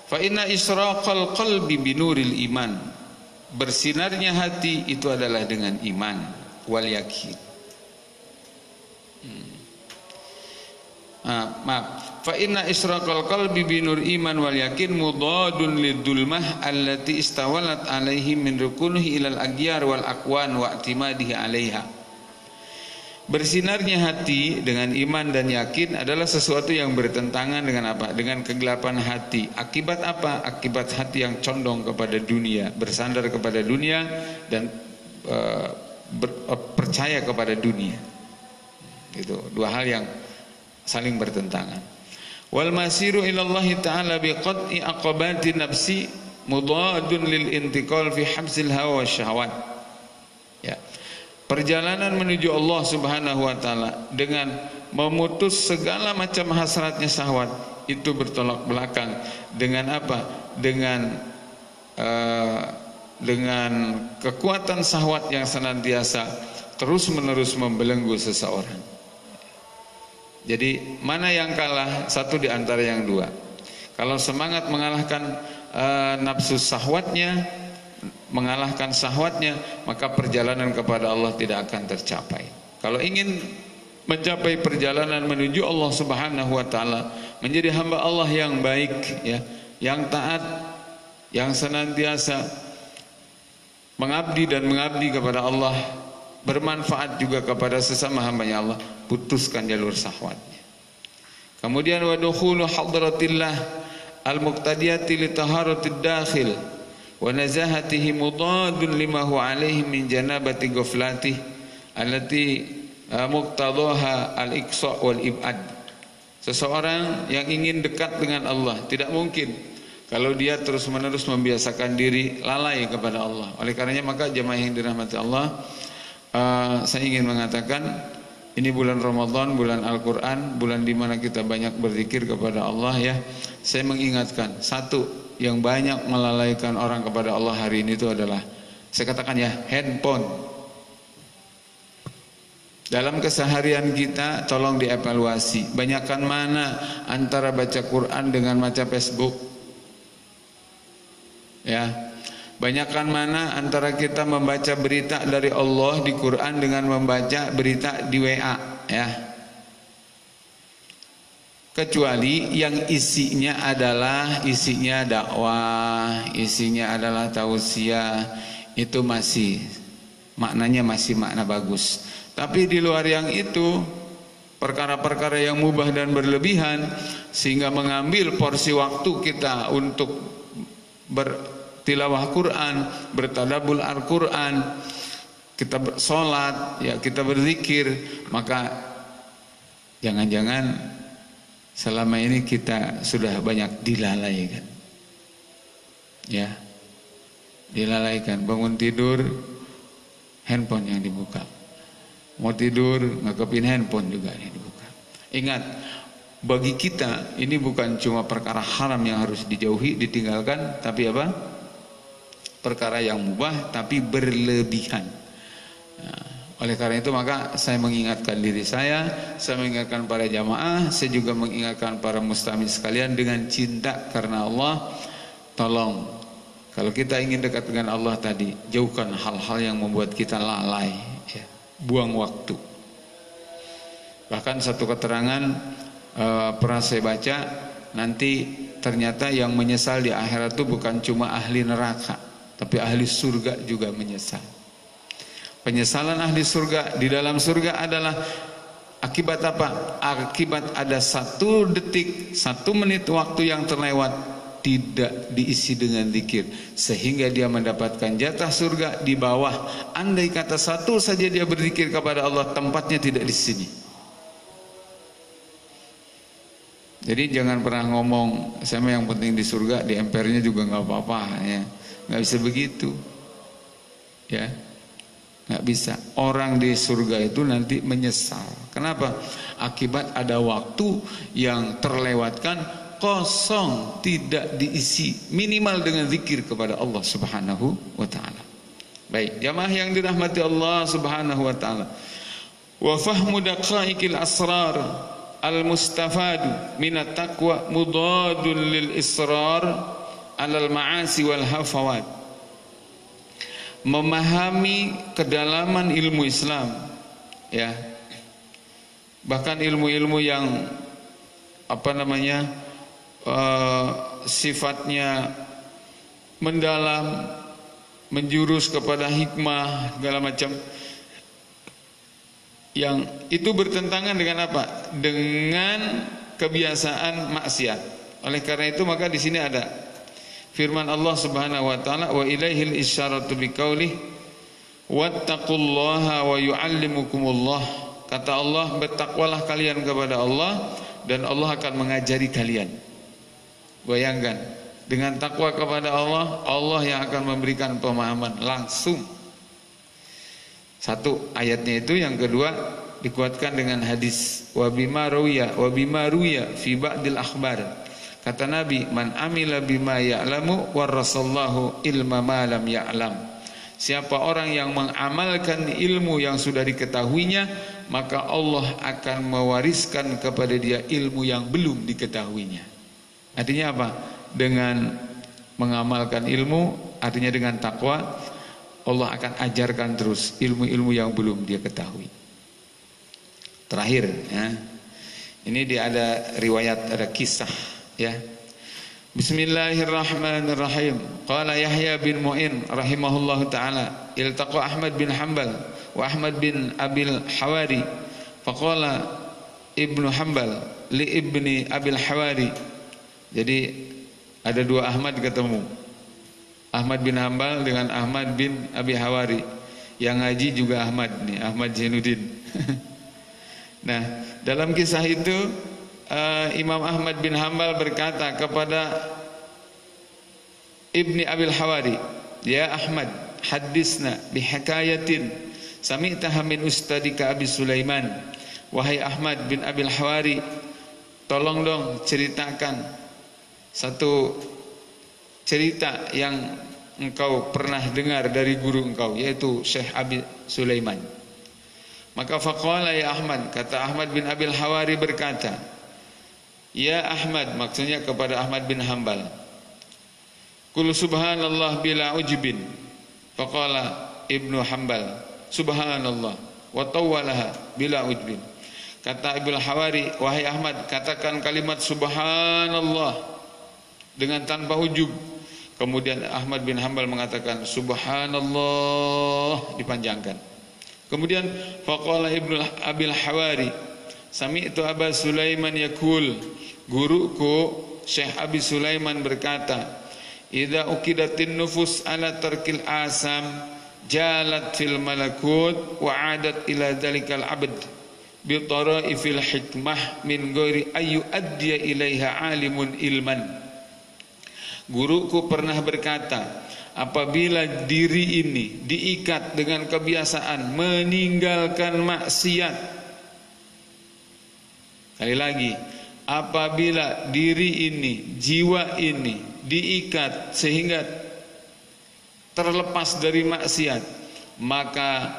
Fa inna israqal qalbi binuril iman. Bersinarnya hati itu adalah dengan iman wal yakin. Maaf. Fa inna israqal qalbi binur iman wal yakin mudadun lidulmah allati istawalat alaihi min rukunhi ilal agyar wal akwan wa i'timadihi alaiha. Bersinarnya hati dengan iman dan yakin adalah sesuatu yang bertentangan dengan apa? Dengan kegelapan hati. Akibat apa? Akibat hati yang condong kepada dunia, bersandar kepada dunia dan percaya kepada dunia. Itu dua hal yang saling bertentangan. Wal masiru ilallahi ta'ala biqat'i aqabati nafsi mudadun lil intiqal fi habsil hawa syahwat. Ya. Perjalanan menuju Allah Subhanahu wa taala dengan memutus segala macam hasratnya syahwat itu bertolak belakang dengan apa? Dengan kekuatan syahwat yang senantiasa terus-menerus membelenggu seseorang. Jadi mana yang kalah? Satu di antara yang dua. Kalau semangat mengalahkan nafsu syahwatnya, mengalahkan syahwatnya, maka perjalanan kepada Allah tidak akan tercapai. Kalau ingin mencapai perjalanan menuju Allah Subhanahu wa taala, menjadi hamba Allah yang baik, ya, yang taat, yang senantiasa mengabdi kepada Allah, bermanfaat juga kepada sesama hambanya Allah, putuskan jalur syahwatnya. Kemudian wa dukhulu hadratillah al-muqtadiyati li taharatid dakhil wa nazahatihi mudadun lima huwa alaihi min janabati ghaflatih allati muqtadaha al-iqsa wal ibad. Seseorang yang ingin dekat dengan Allah tidak mungkin kalau dia terus-menerus membiasakan diri lalai kepada Allah. Oleh karenanya maka jemaah yang dirahmati Allah, saya ingin mengatakan ini bulan Ramadan, bulan Al-Quran, bulan dimana kita banyak berzikir kepada Allah, ya. Saya mengingatkan, satu yang banyak melalaikan orang kepada Allah hari ini itu adalah, saya katakan ya, handphone. Dalam keseharian kita tolong dievaluasi, banyakkan mana antara baca Quran dengan baca Facebook, ya. Banyakkan mana antara kita membaca berita dari Allah di Quran dengan membaca berita di WA, ya. Kecuali yang isinya dakwah, isinya adalah tausiah, itu masih maknanya masih makna bagus. Tapi di luar yang itu, perkara-perkara yang mubah dan berlebihan sehingga mengambil porsi waktu kita untuk tilawah Quran, bertadabbur Al-Quran, kita bersolat, ya, kita berzikir, maka jangan-jangan selama ini kita sudah banyak dilalaikan, ya, dilalaikan. Bangun tidur, handphone yang dibuka, mau tidur ngekepin handphone juga yang dibuka. Ingat, bagi kita ini bukan cuma perkara haram yang harus dijauhi, ditinggalkan, tapi apa? Perkara yang mubah tapi berlebihan. Nah, oleh karena itu maka saya mengingatkan diri saya mengingatkan para jamaah, saya juga mengingatkan para mustami sekalian dengan cinta karena Allah. Tolong, kalau kita ingin dekat dengan Allah tadi, jauhkan hal-hal yang membuat kita lalai, ya, buang waktu. Bahkan satu keterangan pernah saya baca, nanti ternyata yang menyesal di akhirat itu bukan cuma ahli neraka, tapi ahli surga juga menyesal. Penyesalan ahli surga di dalam surga adalah akibat apa? Akibat ada 1 detik, 1 menit waktu yang terlewat tidak diisi dengan zikir, sehingga dia mendapatkan jatah surga di bawah. Andai kata 1 saja dia berzikir kepada Allah, tempatnya tidak di sini. Jadi jangan pernah ngomong sama yang penting di surga, di empernya juga nggak apa-apa, ya. Nggak bisa begitu, ya, nggak bisa. Orang di surga itu nanti menyesal. Kenapa? Akibat ada waktu yang terlewatkan, kosong, tidak diisi minimal dengan zikir kepada Allah Subhanahu wa taala. Baik, jamaah yang dirahmati Allah Subhanahu wa taala. Wa fahmu daqaiqil asrar al-mustafadu minat taqwa mudadun lil israr alal ma'asi wal hafawat. Memahami kedalaman ilmu Islam, ya, bahkan ilmu-ilmu yang sifatnya mendalam, menjurus kepada hikmah segala macam, yang itu bertentangan dengan apa? Dengan kebiasaan maksiat. Oleh karena itu maka di sini ada firman Allah Subhanahu wa taala, wa ilaihil isyaratu biqaulih Wattaqullaha wa yu'allimukumullah. Kata Allah, bertakwalah kalian kepada Allah dan Allah akan mengajari kalian. Bayangkan, dengan takwa kepada Allah, Allah yang akan memberikan pemahaman langsung. Satu ayatnya itu, yang kedua dikuatkan dengan hadis wa bima ruya fi ba'dil akhbar. Kata Nabi, man amila bima ya'lamu warasallahu ilma ma lam ya'lam. Siapa orang yang mengamalkan ilmu yang sudah diketahuinya, maka Allah akan mewariskan kepada dia ilmu yang belum diketahuinya. Artinya apa? Dengan mengamalkan ilmu, artinya dengan takwa, Allah akan ajarkan terus ilmu-ilmu yang belum dia ketahui. Terakhir, ya. Ini dia ada riwayat, ada kisah, ya. Bismillahirrahmanirrahim. Qala Yahya bin Mu'in rahimahullahu ta'ala, iltaqa Ahmad bin Hanbal wa Ahmad bin Abil Hawari. Faqala Ibnu Hanbal li ibni Abil Hawari. Jadi ada dua Ahmad ketemu, Ahmad bin Hanbal dengan Ahmad bin Abi Hawari. Yang ngaji juga Ahmad nih, Ahmad Zainuddin. Nah, dalam kisah itu Imam Ahmad bin Hanbal berkata kepada Ibni Abil Hawari, ya Ahmad, hadisna bihikayatin sami'taha min ustadika Abi Sulaiman. Wahai Ahmad bin Abil Hawari, tolong dong ceritakan satu cerita yang engkau pernah dengar dari guru engkau, yaitu Syekh Abi Sulaiman. Maka faqala ya Ahmad, kata Ahmad bin Abil Hawari berkata, ya Ahmad, maksudnya kepada Ahmad bin Hanbal, kul subhanallah bila ujbin. Faqala Ibnu Hanbal, subhanallah wa tawwalaha bila ujbin. Kata Ibnu Hawari, wahai Ahmad, katakan kalimat subhanallah dengan tanpa ujub. Kemudian Ahmad bin Hanbal mengatakan subhanallah, dipanjangkan. Kemudian faqala Ibnu Abil Hawari, sami'tu Aba Sulaiman yaqul, guruku Syekh Abi Sulaiman berkata, idza uqidatin nufus ala tarkil asam jalat fil malakut wa adat ila dzalikal abd bi taraifil hikmah min ghairi ayu addiya ilaiha alimun ilman. Guruku pernah berkata, apabila diri ini diikat dengan kebiasaan meninggalkan maksiat, kali lagi, apabila diri ini, jiwa ini diikat sehingga terlepas dari maksiat, maka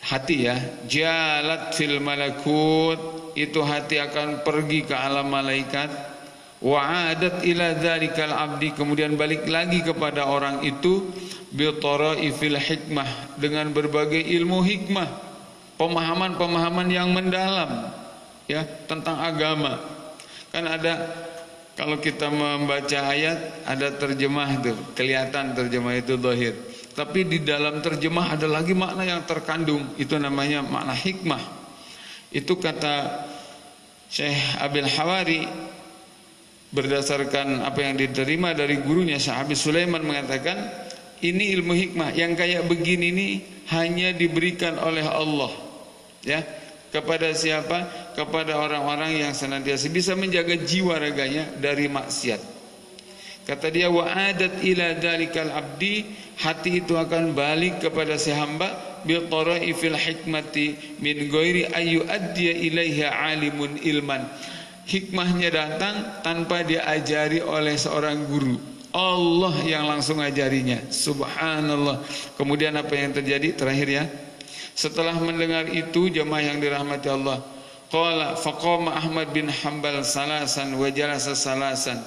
hati, ya, jalat fil malakut, itu hati akan pergi ke alam malaikat, wa adat ila dzalikal abdi, kemudian balik lagi kepada orang itu, bi taraifil hikmah, dengan berbagai ilmu hikmah, pemahaman-pemahaman yang mendalam, ya, tentang agama. Kan ada, kalau kita membaca ayat ada terjemah tuh, kelihatan terjemah itu zahir, tapi di dalam terjemah ada lagi makna yang terkandung, itu namanya makna hikmah. Itu kata Syekh Abil Hawari, berdasarkan apa yang diterima dari gurunya Syekh Abi Sulaiman, mengatakan ini ilmu hikmah yang kayak begini ini hanya diberikan oleh Allah, ya, kepada siapa? Kepada orang-orang yang senantiasa bisa menjaga jiwa raganya dari maksiat. Kata dia, wa adat ila dzalikal abdi, hati itu akan balik kepada si hamba bi taraifil hikmati min ghairi ayu addiya ilaiha alimun ilman. Hikmahnya datang tanpa diajari oleh seorang guru, Allah yang langsung ajarinya. Subhanallah. Kemudian apa yang terjadi terakhir, ya, setelah mendengar itu, jemaah yang dirahmati Allah, qala faqama Ahmad bin Hanbal salasan wa jalasa salasan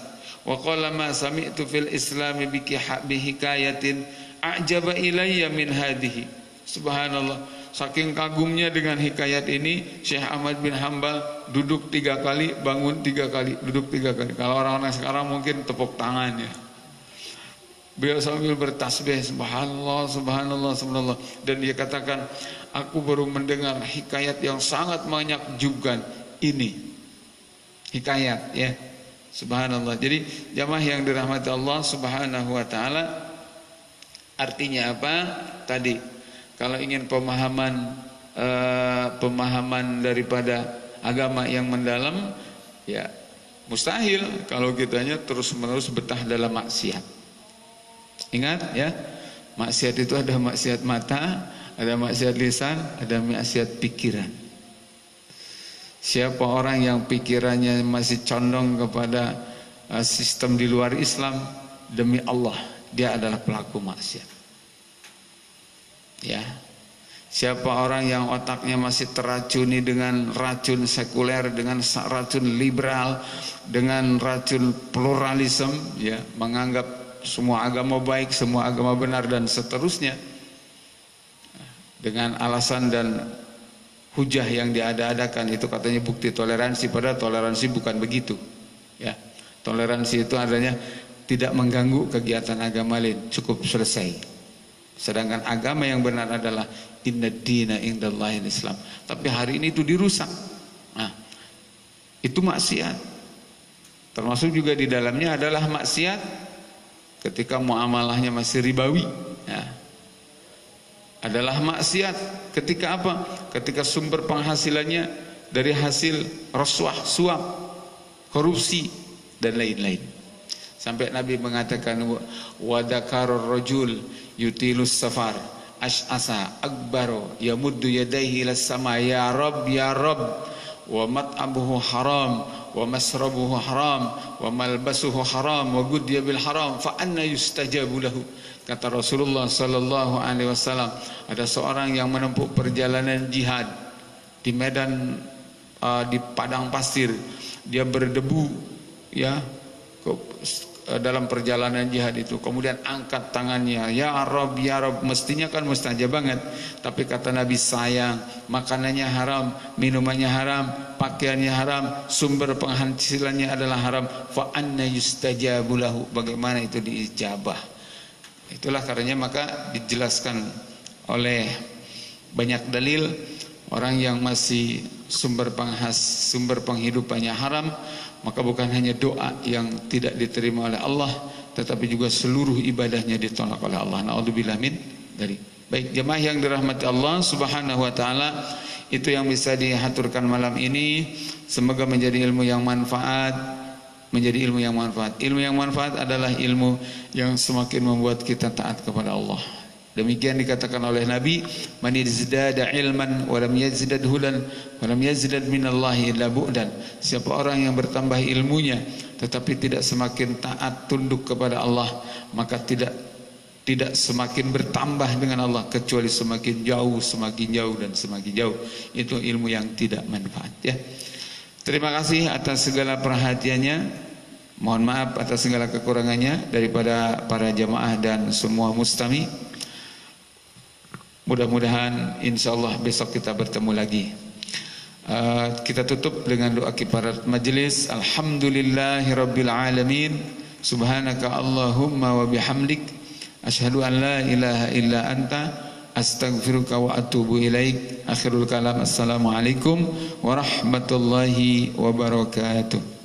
wa qala ma sami'tu fil islami bihikayatin a'jaba ilayya min hadhihi. Subhanallah. Saking kagumnya dengan hikayat ini, Syekh Ahmad bin Hanbal duduk 3 kali, bangun 3 kali, duduk 3 kali. Kalau orang-orang sekarang mungkin tepuk tangannya. Beliau sambil bertasbih, subhanallah, subhanallah, subhanallah. Dan dia katakan, aku baru mendengar hikayat yang sangat menakjubkan ini. Hikayat, ya. Subhanallah. Jadi jamaah yang dirahmati Allah Subhanahu wa taala, artinya apa? Tadi Kalau ingin pemahaman daripada agama yang mendalam, ya mustahil kalau kitanya terus-menerus betah dalam maksiat. Ingat ya, maksiat itu ada maksiat mata, ada maksiat lisan, ada maksiat pikiran. Siapa orang yang pikirannya masih condong kepada sistem di luar Islam, demi Allah dia adalah pelaku maksiat. Ya. Siapa orang yang otaknya masih teracuni dengan racun sekuler, dengan racun liberal, dengan racun pluralisme, ya, menganggap semua agama baik, semua agama benar dan seterusnya, dengan alasan dan hujah yang diada-adakan, itu katanya bukti toleransi, padahal toleransi bukan begitu. Ya, toleransi itu adanya tidak mengganggu kegiatan agama lain, cukup selesai. Sedangkan agama yang benar adalah inna dina indallahil Islam. Tapi hari ini itu dirusak. Nah, itu maksiat. Termasuk juga di dalamnya adalah maksiat ketika muamalahnya masih ribawi. Ya. Adalah maksiat ketika apa? Ketika sumber penghasilannya dari hasil rasuah, suap, korupsi dan lain-lain. Sampai Nabi mengatakan wadakarur rajul yutilus safar ash'asa akbaro yamuddu yadayhi ilas sama ya Rabb wa mat'amuhu haram wa masrabuhu haram wa malbasuhu haram wa guddiya bil haram fa anna yustajabu lahu. Kata Rasulullah sallallahu alaihi wasallam, ada seorang yang menempuh perjalanan jihad di medan di padang pasir, dia berdebu ya dalam perjalanan jihad itu, kemudian angkat tangannya, ya Rabb, mestinya kan mustajab banget, tapi kata Nabi, sayang, makanannya haram, minumannya haram, pakaiannya haram, sumber penghasilannya adalah haram, fa anna yustajabu lahu, bagaimana itu diijabah. Itulah karenanya maka dijelaskan oleh banyak dalil, orang yang masih sumber penghidupannya haram, maka bukan hanya doa yang tidak diterima oleh Allah, tetapi juga seluruh ibadahnya ditolak oleh Allah. Na'udzubillah min dari. Baik jemaah yang dirahmati Allah Subhanahu wa taala, itu yang bisa dihaturkan malam ini. Semoga menjadi ilmu yang manfaat, menjadi ilmu yang manfaat. Ilmu yang manfaat adalah ilmu yang semakin membuat kita taat kepada Allah. Demikian dikatakan oleh Nabi, man izdada ilman wa lam yazdad hudan wa lam yazdad minallahi illa bu'dan. Siapa orang yang bertambah ilmunya tetapi tidak semakin taat tunduk kepada Allah, maka tidak semakin bertambah dengan Allah, kecuali semakin jauh dan semakin jauh. Itu ilmu yang tidak manfaat ya. Terima kasih atas segala perhatiannya. Mohon maaf atas segala kekurangannya daripada para jamaah dan semua mustami. Mudah-mudahan insyaallah besok kita bertemu lagi. Kita tutup dengan doa kifarat majelis. Alhamdulillahirabbil alamin. Subhanaka Allahumma wa bihamdik asyhadu an la ilaha illa anta astaghfiruka wa atubu ilaik. Akhirul kalam, assalamualaikum warahmatullahi wabarakatuh.